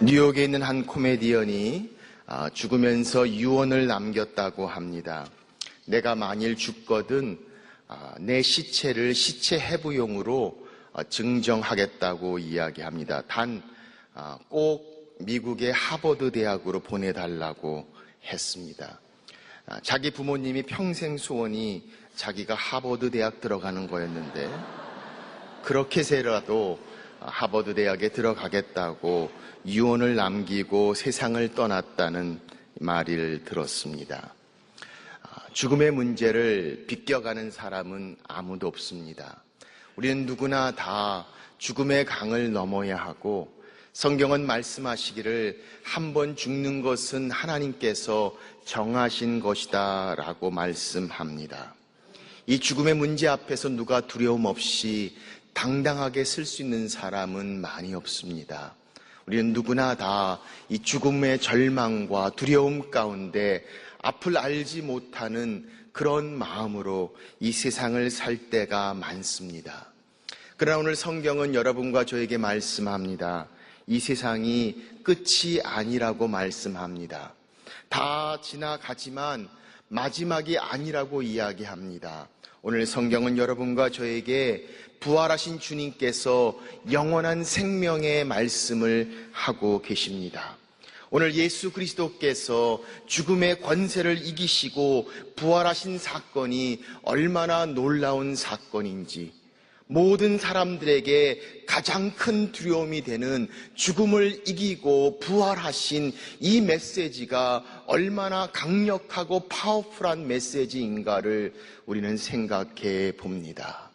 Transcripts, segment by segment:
뉴욕에 있는 한 코미디언이 죽으면서 유언을 남겼다고 합니다. 내가 만일 죽거든 내 시체를 시체 해부용으로 증정하겠다고 이야기합니다. 단 꼭 미국의 하버드 대학으로 보내달라고 했습니다. 자기 부모님이 평생 소원이 자기가 하버드 대학 들어가는 거였는데 그렇게 해서라도 하버드 대학에 들어가겠다고 유언을 남기고 세상을 떠났다는 말을 들었습니다. 죽음의 문제를 비껴가는 사람은 아무도 없습니다. 우리는 누구나 다 죽음의 강을 넘어야 하고 성경은 말씀하시기를 한 번 죽는 것은 하나님께서 정하신 것이다 라고 말씀합니다. 이 죽음의 문제 앞에서 누가 두려움 없이 당당하게 설 수 있는 사람은 많이 없습니다. 우리는 누구나 다 이 죽음의 절망과 두려움 가운데 앞을 알지 못하는 그런 마음으로 이 세상을 살 때가 많습니다. 그러나 오늘 성경은 여러분과 저에게 말씀합니다. 이 세상이 끝이 아니라고 말씀합니다. 다 지나가지만 마지막이 아니라고 이야기합니다. 오늘 성경은 여러분과 저에게 부활하신 주님께서 영원한 생명의 말씀을 하고 계십니다. 오늘 예수 그리스도께서 죽음의 권세를 이기시고 부활하신 사건이 얼마나 놀라운 사건인지, 모든 사람들에게 가장 큰 두려움이 되는 죽음을 이기고 부활하신 이 메시지가 얼마나 강력하고 파워풀한 메시지인가를 우리는 생각해 봅니다.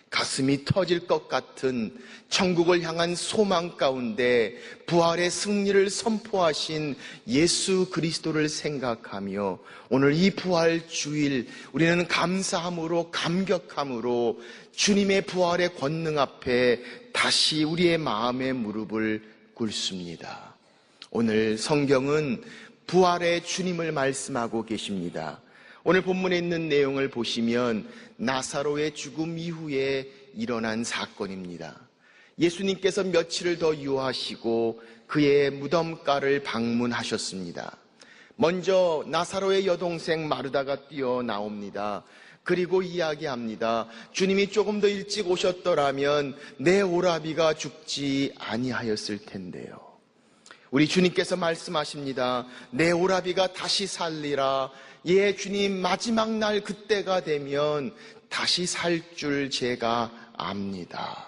가슴이 터질 것 같은 천국을 향한 소망 가운데 부활의 승리를 선포하신 예수 그리스도를 생각하며 오늘 이 부활 주일 우리는 감사함으로 감격함으로 주님의 부활의 권능 앞에 다시 우리의 마음의 무릎을 꿇습니다. 오늘 성경은 부활의 주님을 말씀하고 계십니다. 오늘 본문에 있는 내용을 보시면 나사로의 죽음 이후에 일어난 사건입니다. 예수님께서 며칠을 더 유하시고 그의 무덤가를 방문하셨습니다. 먼저 나사로의 여동생 마르다가 뛰어나옵니다. 그리고 이야기합니다. 주님이 조금 더 일찍 오셨더라면 내 오라비가 죽지 아니하였을 텐데요. 우리 주님께서 말씀하십니다. 내 오라비가 다시 살리라. 예, 주님, 마지막 날 그때가 되면 다시 살 줄 제가 압니다.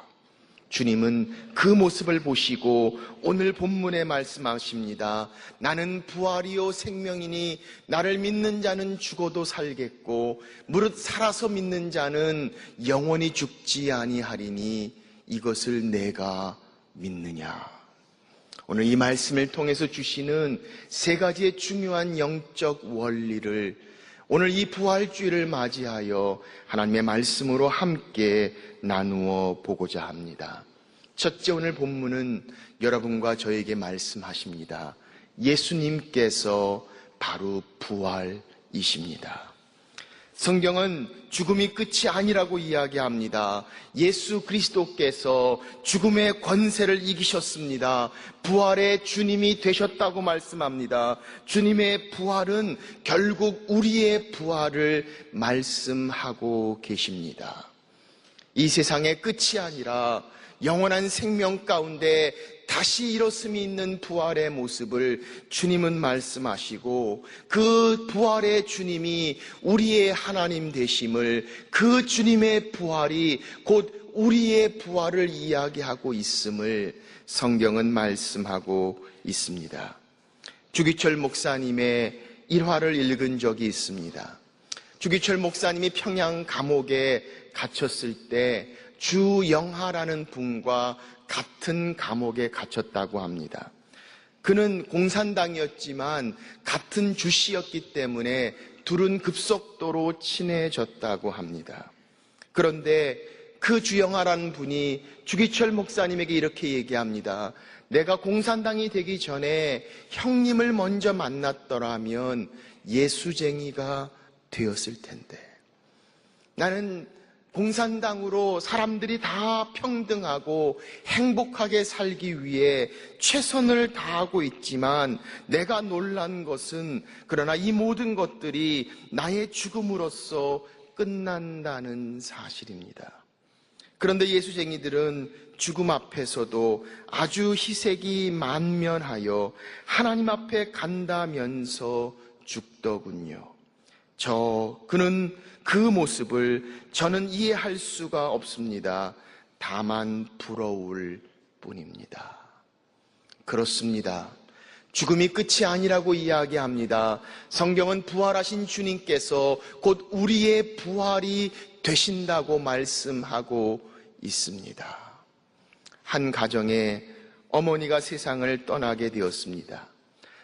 주님은 그 모습을 보시고 오늘 본문에 말씀하십니다. 나는 부활이요 생명이니 나를 믿는 자는 죽어도 살겠고 무릇 살아서 믿는 자는 영원히 죽지 아니하리니 이것을 내가 믿느냐. 오늘 이 말씀을 통해서 주시는 세 가지의 중요한 영적 원리를 오늘 이 부활주일을 맞이하여 하나님의 말씀으로 함께 나누어 보고자 합니다. 첫째, 오늘 본문은 여러분과 저에게 말씀하십니다. 예수님께서 바로 부활이십니다. 성경은 죽음이 끝이 아니라고 이야기합니다. 예수 그리스도께서 죽음의 권세를 이기셨습니다. 부활의 주님이 되셨다고 말씀합니다. 주님의 부활은 결국 우리의 부활을 말씀하고 계십니다. 이 세상의 끝이 아니라 영원한 생명 가운데 다시 일어섬이 있는 부활의 모습을 주님은 말씀하시고 그 부활의 주님이 우리의 하나님 되심을, 그 주님의 부활이 곧 우리의 부활을 이야기하고 있음을 성경은 말씀하고 있습니다. 주기철 목사님의 일화를 읽은 적이 있습니다. 주기철 목사님이 평양 감옥에 갇혔을 때 주영하라는 분과 같은 감옥에 갇혔다고 합니다. 그는 공산당이었지만 같은 주씨였기 때문에 둘은 급속도로 친해졌다고 합니다. 그런데 그 주영하라는 분이 주기철 목사님에게 이렇게 얘기합니다. 내가 공산당이 되기 전에 형님을 먼저 만났더라면 예수쟁이가 되었을 텐데 나는 공산당으로 사람들이 다 평등하고 행복하게 살기 위해 최선을 다하고 있지만 내가 놀란 것은 그러나 이 모든 것들이 나의 죽음으로써 끝난다는 사실입니다. 그런데 예수쟁이들은 죽음 앞에서도 아주 희색이 만면하여 하나님 앞에 간다면서 죽더군요. 그는 그 모습을 저는 이해할 수가 없습니다. 다만 부러울 뿐입니다. 그렇습니다. 죽음이 끝이 아니라고 이야기합니다. 성경은 부활하신 주님께서 곧 우리의 부활이 되신다고 말씀하고 있습니다. 한 가정에 어머니가 세상을 떠나게 되었습니다.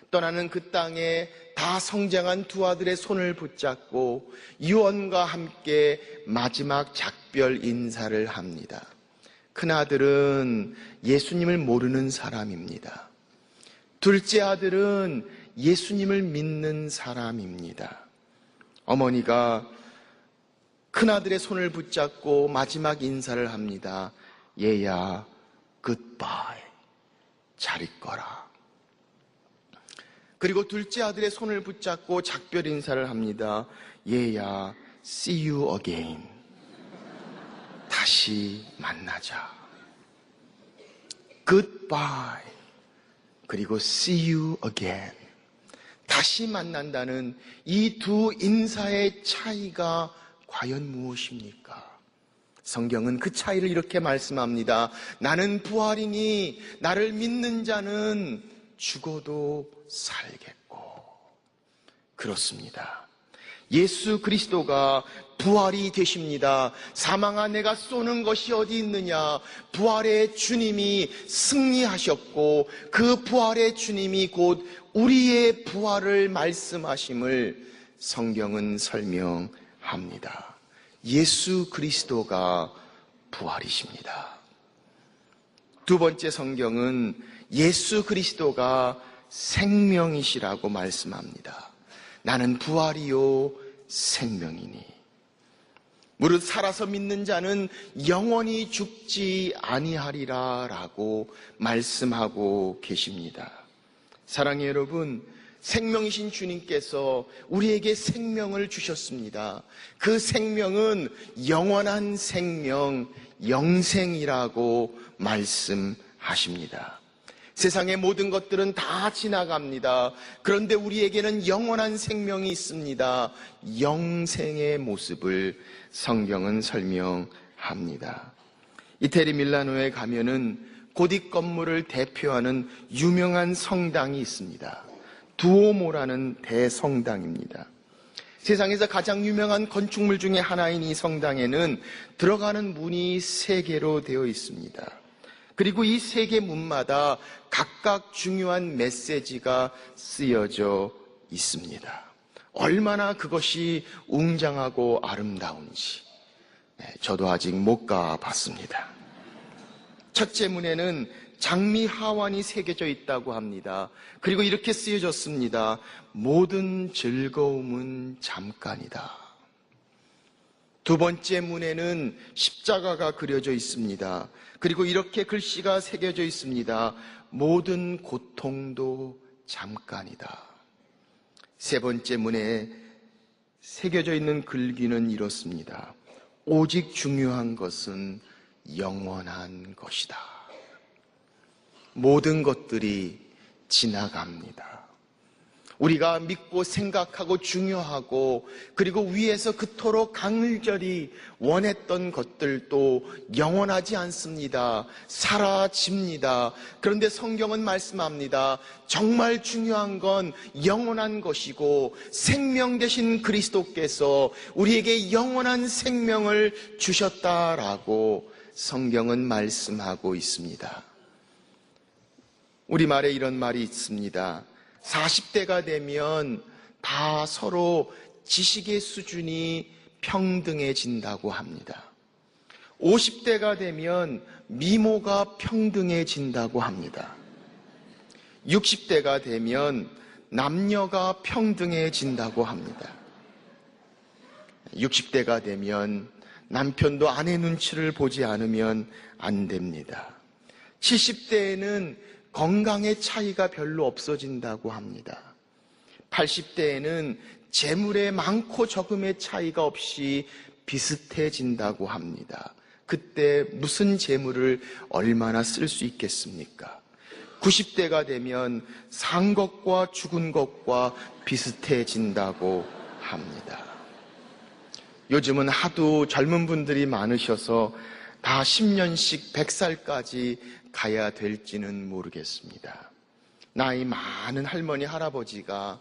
떠나는 그 땅에 다 성장한 두 아들의 손을 붙잡고 유언과 함께 마지막 작별 인사를 합니다. 큰아들은 예수님을 모르는 사람입니다. 둘째 아들은 예수님을 믿는 사람입니다. 어머니가 큰아들의 손을 붙잡고 마지막 인사를 합니다. 얘야, 굿바이, 잘 있거라. 그리고 둘째 아들의 손을 붙잡고 작별 인사를 합니다. 얘야, see you again. 다시 만나자. Goodbye. 그리고 see you again. 다시 만난다는 이 두 인사의 차이가 과연 무엇입니까? 성경은 그 차이를 이렇게 말씀합니다. 나는 부활이니 나를 믿는 자는 죽어도 살겠고. 그렇습니다. 예수 그리스도가 부활이 되십니다. 사망아 내가 쏘는 것이 어디 있느냐. 부활의 주님이 승리하셨고 그 부활의 주님이 곧 우리의 부활을 말씀하심을 성경은 설명합니다. 예수 그리스도가 부활이십니다. 두 번째 성경은 예수 그리스도가 생명이시라고 말씀합니다. 나는 부활이요 생명이니. 무릇 살아서 믿는 자는 영원히 죽지 아니하리라 라고 말씀하고 계십니다. 사랑의 여러분, 생명이신 주님께서 우리에게 생명을 주셨습니다. 그 생명은 영원한 생명, 영생이라고 말씀하십니다. 세상의 모든 것들은 다 지나갑니다. 그런데 우리에게는 영원한 생명이 있습니다. 영생의 모습을 성경은 설명합니다. 이태리 밀라노에 가면은 고딕 건물을 대표하는 유명한 성당이 있습니다. 두오모라는 대성당입니다. 세상에서 가장 유명한 건축물 중에 하나인 이 성당에는 들어가는 문이 3개로 되어 있습니다. 그리고 이 3개 문마다 각각 중요한 메시지가 쓰여져 있습니다. 얼마나 그것이 웅장하고 아름다운지 저도 아직 못 가봤습니다. 첫째 문에는 장미 하완이 새겨져 있다고 합니다. 그리고 이렇게 쓰여졌습니다. 모든 즐거움은 잠깐이다. 두 번째 문에는 십자가가 그려져 있습니다. 그리고 이렇게 글씨가 새겨져 있습니다. 모든 고통도 잠깐이다. 세 번째 문에 새겨져 있는 글귀는 이렇습니다. 오직 중요한 것은 영원한 것이다. 모든 것들이 지나갑니다. 우리가 믿고 생각하고 중요하고 그리고 위에서 그토록 간절히 원했던 것들도 영원하지 않습니다. 사라집니다. 그런데 성경은 말씀합니다. 정말 중요한 건 영원한 것이고 생명 되신 그리스도께서 우리에게 영원한 생명을 주셨다라고 성경은 말씀하고 있습니다. 우리말에 이런 말이 있습니다. 40대가 되면 다 서로 지식의 수준이 평등해진다고 합니다. 50대가 되면 미모가 평등해진다고 합니다. 60대가 되면 남녀가 평등해진다고 합니다. 60대가 되면 남편도 아내 눈치를 보지 않으면 안 됩니다. 70대에는 건강의 차이가 별로 없어진다고 합니다. 80대에는 재물의 많고 적음의 차이가 없이 비슷해진다고 합니다. 그때 무슨 재물을 얼마나 쓸 수 있겠습니까? 90대가 되면 산 것과 죽은 것과 비슷해진다고 합니다. 요즘은 하도 젊은 분들이 많으셔서 다 10년씩 100살까지 가야 될지는 모르겠습니다. 나이 많은 할머니, 할아버지가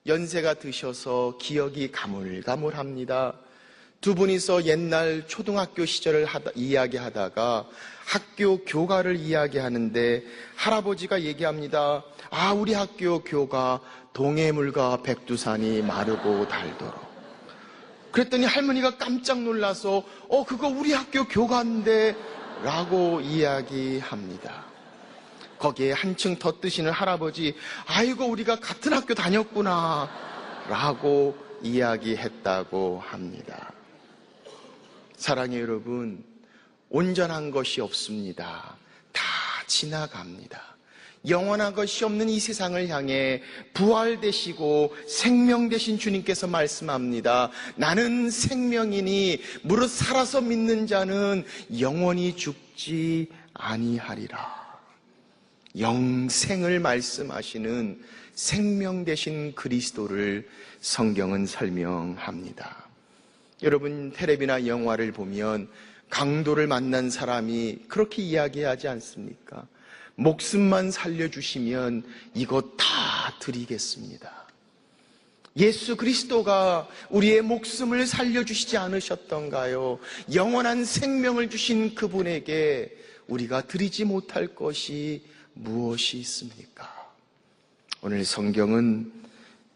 연세가 드셔서 기억이 가물가물합니다. 두 분이서 옛날 초등학교 시절을 이야기하다가 학교 교가를 이야기하는데 할아버지가 얘기합니다. 우리 학교 교가 동해물과 백두산이 마르고 닳도록. 그랬더니 할머니가 깜짝 놀라서 그거 우리 학교 교가인데 라고 이야기합니다. 거기에 한층 더 뜨시는 할아버지, 아이고 우리가 같은 학교 다녔구나 라고 이야기했다고 합니다. 사랑해요 여러분, 온전한 것이 없습니다. 다 지나갑니다. 영원한 것이 없는 이 세상을 향해 부활되시고 생명 되신 주님께서 말씀합니다. 나는 생명이니 무릇 살아서 믿는 자는 영원히 죽지 아니하리라. 영생을 말씀하시는 생명 되신 그리스도를 성경은 설명합니다. 여러분, 텔레비나 영화를 보면 강도를 만난 사람이 그렇게 이야기하지 않습니까? 목숨만 살려주시면 이것 다 드리겠습니다. 예수 그리스도가 우리의 목숨을 살려주시지 않으셨던가요? 영원한 생명을 주신 그분에게 우리가 드리지 못할 것이 무엇이 있습니까? 오늘 성경은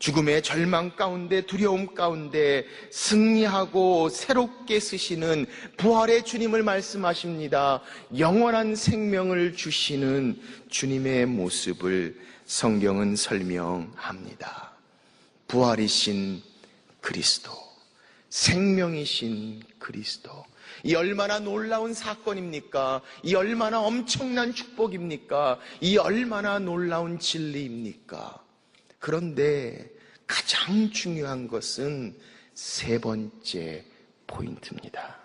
죽음의 절망 가운데, 두려움 가운데 승리하고 새롭게 쓰시는 부활의 주님을 말씀하십니다. 영원한 생명을 주시는 주님의 모습을 성경은 설명합니다. 부활이신 그리스도, 생명이신 그리스도. 이 얼마나 놀라운 사건입니까? 이 얼마나 엄청난 축복입니까? 이 얼마나 놀라운 진리입니까? 그런데 가장 중요한 것은 세 번째 포인트입니다.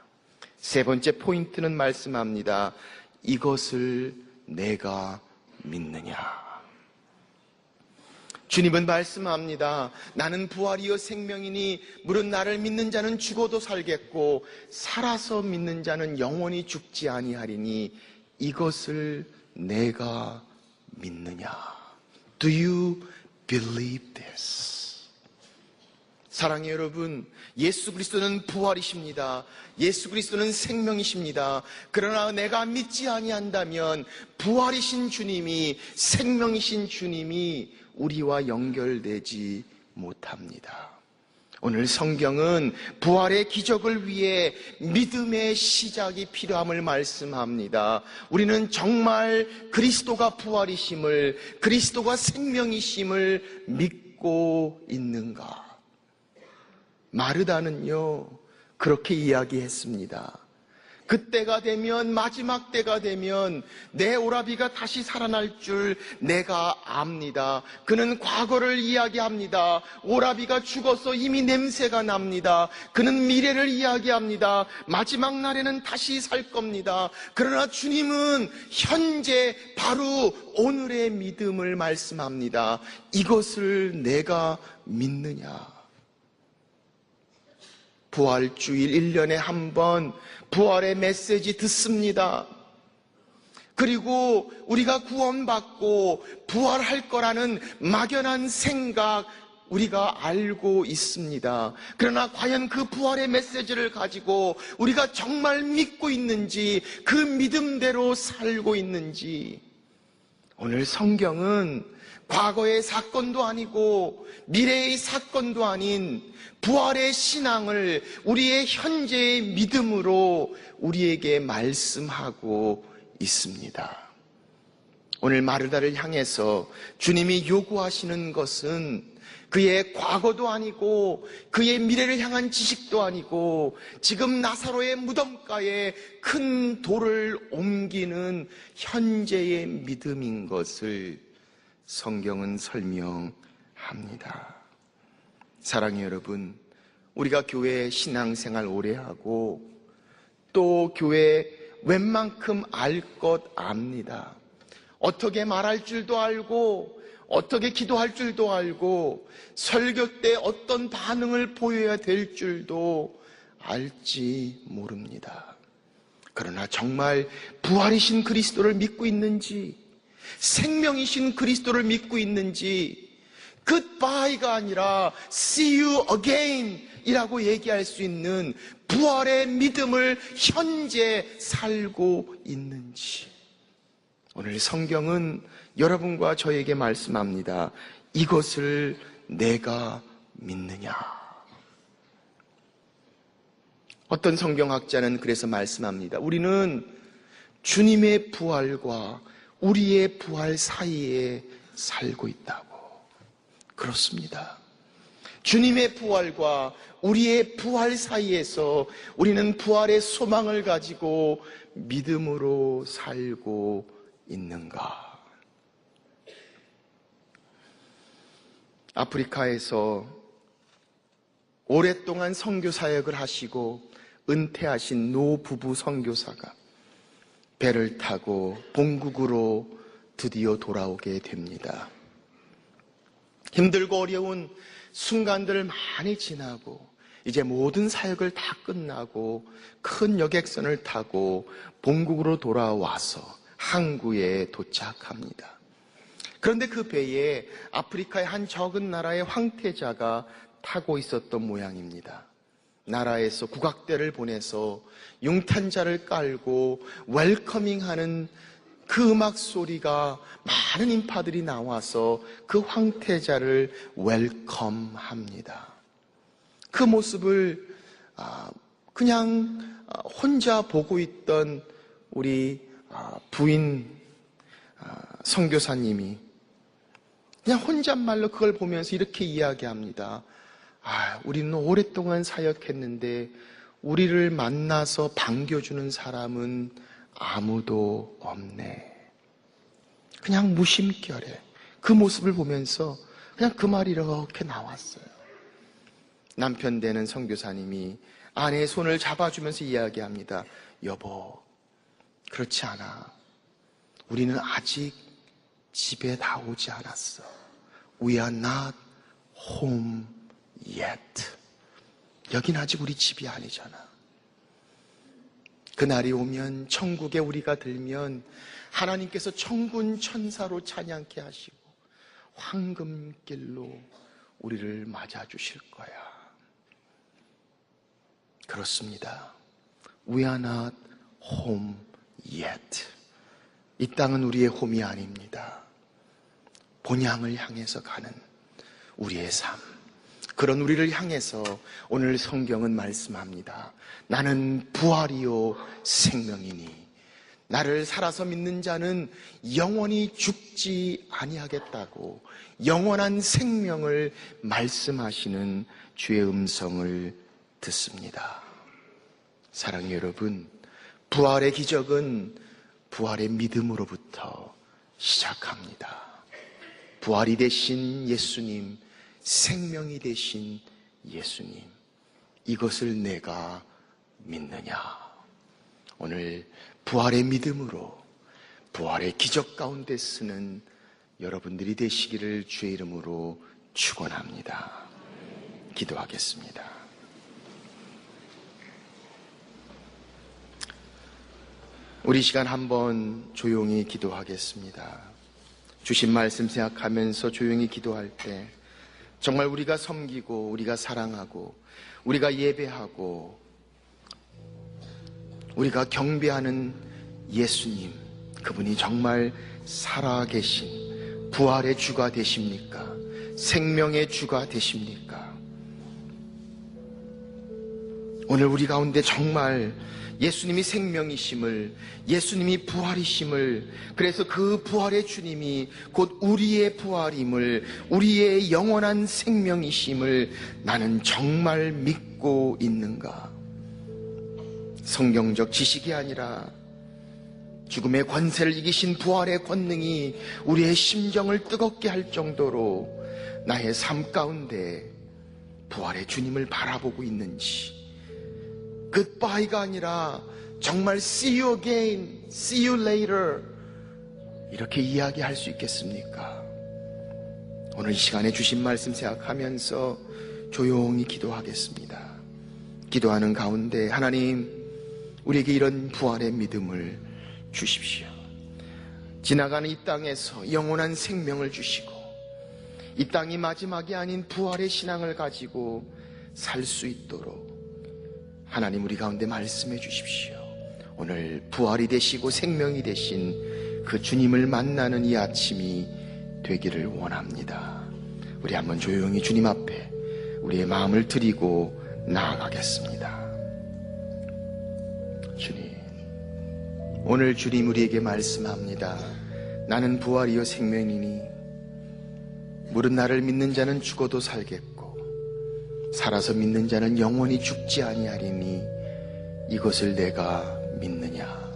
세 번째 포인트는 말씀합니다. 이것을 내가 믿느냐. 주님은 말씀합니다. 나는 부활이요 생명이니 무릇 나를 믿는 자는 죽어도 살겠고 살아서 믿는 자는 영원히 죽지 아니하리니 이것을 내가 믿느냐. Do you believe this? 사랑해요 여러분, 예수 그리스도는 부활이십니다. 예수 그리스도는 생명이십니다. 그러나 내가 믿지 아니한다면 부활이신 주님이, 생명이신 주님이 우리와 연결되지 못합니다. 오늘 성경은 부활의 기적을 위해 믿음의 시작이 필요함을 말씀합니다. 우리는 정말 그리스도가 부활이심을, 그리스도가 생명이심을 믿고 있는가? 마르다는요, 그렇게 이야기했습니다. 그때가 되면, 마지막 때가 되면 내 오라비가 다시 살아날 줄 내가 압니다. 그는 과거를 이야기합니다. 오라비가 죽어서 이미 냄새가 납니다. 그는 미래를 이야기합니다. 마지막 날에는 다시 살 겁니다. 그러나 주님은 현재 바로 오늘의 믿음을 말씀합니다. 이것을 내가 믿느냐. 부활주일 1년에 한 번 부활의 메시지 듣습니다. 그리고 우리가 구원받고 부활할 거라는 막연한 생각 우리가 알고 있습니다. 그러나 과연 그 부활의 메시지를 가지고 우리가 정말 믿고 있는지, 그 믿음대로 살고 있는지, 오늘 성경은 과거의 사건도 아니고 미래의 사건도 아닌 부활의 신앙을 우리의 현재의 믿음으로 우리에게 말씀하고 있습니다. 오늘 마르다를 향해서 주님이 요구하시는 것은 그의 과거도 아니고 그의 미래를 향한 지식도 아니고 지금 나사로의 무덤가에 큰 돌을 옮기는 현재의 믿음인 것을 성경은 설명합니다. 사랑하는 여러분, 우리가 교회 신앙생활 오래 하고 또 교회 웬만큼 알 것 압니다. 어떻게 말할 줄도 알고 어떻게 기도할 줄도 알고 설교 때 어떤 반응을 보여야 될 줄도 알지 모릅니다. 그러나 정말 부활이신 그리스도를 믿고 있는지, 생명이신 그리스도를 믿고 있는지, goodbye가 아니라 see you again 이라고 얘기할 수 있는 부활의 믿음을 현재 살고 있는지, 오늘 성경은 여러분과 저에게 말씀합니다. 이것을 내가 믿느냐. 어떤 성경학자는 그래서 말씀합니다. 우리는 주님의 부활과 우리의 부활 사이에 살고 있다고. 그렇습니다. 주님의 부활과 우리의 부활 사이에서 우리는 부활의 소망을 가지고 믿음으로 살고 있는가? 아프리카에서 오랫동안 선교 사역을 하시고 은퇴하신 노부부 선교사가 배를 타고 본국으로 드디어 돌아오게 됩니다. 힘들고 어려운 순간들을 많이 지나고 이제 모든 사역을 다 끝나고 큰 여객선을 타고 본국으로 돌아와서 항구에 도착합니다. 그런데 그 배에 아프리카의 한 적은 나라의 황태자가 타고 있었던 모양입니다. 나라에서 국악대를 보내서 융탄자를 깔고 웰커밍하는 그 음악 소리가 많은 인파들이 나와서 그 황태자를 웰컴합니다. 그 모습을 그냥 혼자 보고 있던 우리 부인 선교사님이 그냥 혼잣말로 그걸 보면서 이렇게 이야기합니다. 우리는 오랫동안 사역했는데 우리를 만나서 반겨주는 사람은 아무도 없네. 그냥 무심결에 그 모습을 보면서 그냥 그 말이 이렇게 나왔어요. 남편 되는 선교사님이 아내의 손을 잡아주면서 이야기합니다. 여보, 그렇지 않아. 우리는 아직 집에 다 오지 않았어. We are not home yet. 여긴 아직 우리 집이 아니잖아. 그날이 오면 천국에 우리가 들면 하나님께서 천군 천사로 찬양케 하시고 황금길로 우리를 맞아주실 거야. 그렇습니다. We are not home yet. 이 땅은 우리의 홈이 아닙니다. 본향을 향해서 가는 우리의 삶, 그런 우리를 향해서 오늘 성경은 말씀합니다. 나는 부활이요 생명이니 나를 살아서 믿는 자는 영원히 죽지 아니하겠다고 영원한 생명을 말씀하시는 주의 음성을 듣습니다. 사랑하는 여러분, 부활의 기적은 부활의 믿음으로부터 시작합니다. 부활이 되신 예수님, 생명이 되신 예수님, 이것을 내가 믿느냐? 오늘 부활의 믿음으로 부활의 기적 가운데 쓰는 여러분들이 되시기를 주의 이름으로 축원합니다. 기도하겠습니다. 우리 시간 한번 조용히 기도하겠습니다. 주신 말씀 생각하면서 조용히 기도할 때 정말 우리가 섬기고 우리가 사랑하고 우리가 예배하고 우리가 경배하는 예수님, 그분이 정말 살아계신 부활의 주가 되십니까? 생명의 주가 되십니까? 오늘 우리 가운데 정말 예수님이 생명이심을, 예수님이 부활이심을, 그래서 그 부활의 주님이 곧 우리의 부활임을, 우리의 영원한 생명이심을 나는 정말 믿고 있는가? 성경적 지식이 아니라 죽음의 권세를 이기신 부활의 권능이 우리의 심정을 뜨겁게 할 정도로 나의 삶 가운데 부활의 주님을 바라보고 있는지, goodbye가 아니라 정말 see you again, see you later 이렇게 이야기할 수 있겠습니까? 오늘 이 시간에 주신 말씀 생각하면서 조용히 기도하겠습니다. 기도하는 가운데 하나님, 우리에게 이런 부활의 믿음을 주십시오. 지나가는 이 땅에서 영원한 생명을 주시고 이 땅이 마지막이 아닌 부활의 신앙을 가지고 살 수 있도록 하나님 우리 가운데 말씀해 주십시오. 오늘 부활이 되시고 생명이 되신 그 주님을 만나는 이 아침이 되기를 원합니다. 우리 한번 조용히 주님 앞에 우리의 마음을 드리고 나아가겠습니다. 주님, 오늘 주님 우리에게 말씀합니다. 나는 부활이요 생명이니 물은 나를 믿는 자는 죽어도 살겠고 살아서 믿는 자는 영원히 죽지 아니하리니 이것을 내가 믿느냐?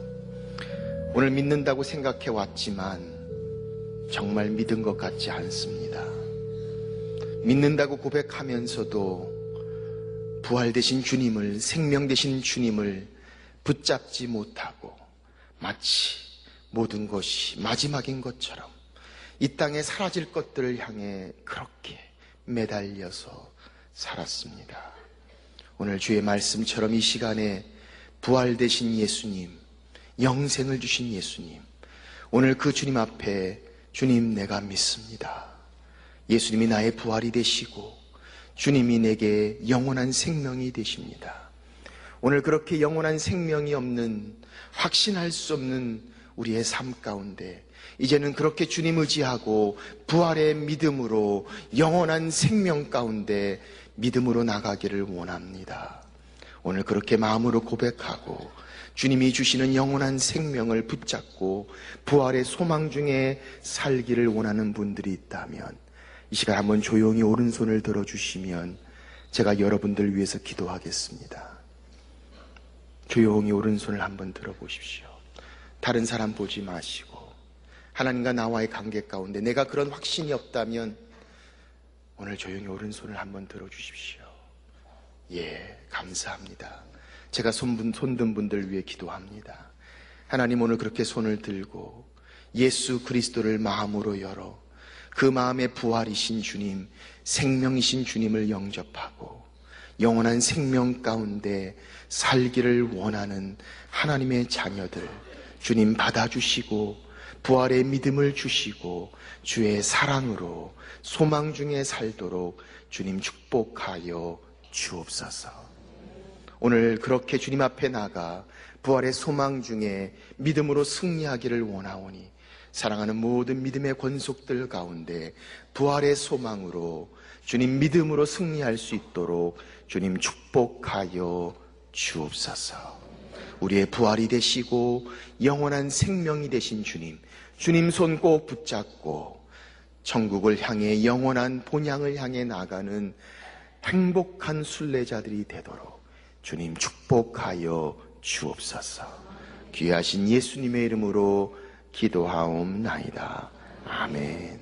오늘 믿는다고 생각해 왔지만 정말 믿은 것 같지 않습니다. 믿는다고 고백하면서도 부활 되신 주님을, 생명 되신 주님을 붙잡지 못하고 마치 모든 것이 마지막인 것처럼 이 땅에 사라질 것들을 향해 그렇게 매달려서 살았습니다. 오늘 주의 말씀처럼 이 시간에 부활 되신 예수님, 영생을 주신 예수님, 오늘 그 주님 앞에 주님 내가 믿습니다. 예수님이 나의 부활이 되시고 주님이 내게 영원한 생명이 되십니다. 오늘 그렇게 영원한 생명이 없는, 확신할 수 없는 우리의 삶 가운데 이제는 그렇게 주님 의지하고 부활의 믿음으로 영원한 생명 가운데 믿음으로 나가기를 원합니다. 오늘 그렇게 마음으로 고백하고 주님이 주시는 영원한 생명을 붙잡고 부활의 소망 중에 살기를 원하는 분들이 있다면 이 시간 한번 조용히 오른손을 들어주시면 제가 여러분들 위해서 기도하겠습니다. 조용히 오른손을 한번 들어보십시오. 다른 사람 보지 마시고 하나님과 나와의 관계 가운데 내가 그런 확신이 없다면 오늘 조용히 오른손을 한번 들어주십시오. 예, 감사합니다. 제가 손든 분들 위해 기도합니다. 하나님, 오늘 그렇게 손을 들고 예수 그리스도를 마음으로 열어 그 마음의 부활이신 주님, 생명이신 주님을 영접하고 영원한 생명 가운데 살기를 원하는 하나님의 자녀들 주님 받아주시고 부활의 믿음을 주시고 주의 사랑으로 소망 중에 살도록 주님 축복하여 주옵소서. 오늘 그렇게 주님 앞에 나가 부활의 소망 중에 믿음으로 승리하기를 원하오니 사랑하는 모든 믿음의 권속들 가운데 부활의 소망으로 주님 믿음으로 승리할 수 있도록 주님 축복하여 주옵소서. 우리의 부활이 되시고 영원한 생명이 되신 주님, 주님 손 꼭 붙잡고 천국을 향해 영원한 본향을 향해 나가는 행복한 순례자들이 되도록 주님 축복하여 주옵소서. 귀하신 예수님의 이름으로 기도하옵나이다. 아멘.